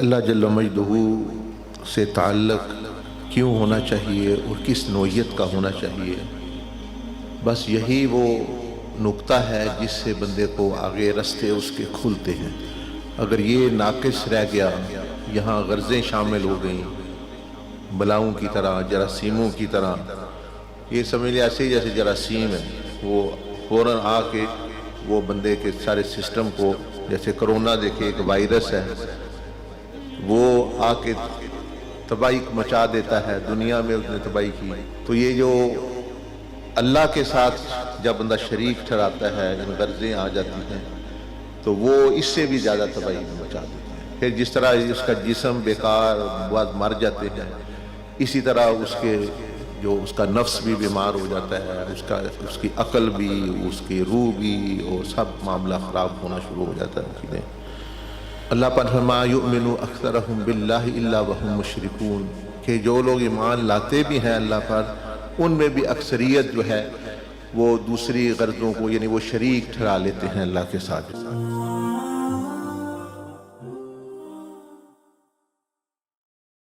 اللہ جل مجدہ سے تعلق کیوں ہونا چاہیے اور کس نوعیت کا ہونا چاہیے، بس یہی وہ نقطہ ہے جس سے بندے کو آگے رستے اس کے کھلتے ہیں۔ اگر یہ ناقص رہ گیا، یہاں غرضیں شامل ہو گئیں بلاؤں کی طرح، جراثیموں کی طرح، یہ سمجھ لیں ایسے جیسے جراثیم ہے، وہ فوراً آ کے وہ بندے کے سارے سسٹم کو، جیسے کرونا دیکھے ایک وائرس ہے، وہ آ کے تباہی مچا دیتا ہے، دنیا میں اس نے تباہی کی۔ تو یہ جو اللہ کے ساتھ جب بندہ شریک ٹھہراتا ہے، ان غرضیں آ جاتی ہیں تو وہ اس سے بھی زیادہ تباہی مچا دیتا ہے۔ پھر جس طرح اس کا جسم بیکار بعد مر جاتے ہیں، اسی طرح اس کا نفس بھی بیمار ہو جاتا ہے، اس کی عقل بھی، اس کی روح بھی، اور سب معاملہ خراب ہونا شروع ہو جاتا ہے۔ اللہ پر فرمایا یؤمن اکثرهم باللہ الا وهم مشرکون، کہ جو لوگ ایمان لاتے بھی ہیں اللہ پر، ان میں بھی اکثریت جو ہے وہ دوسری غرضوں کو، یعنی وہ شریک ٹھہرا لیتے ہیں اللہ کے ساتھ۔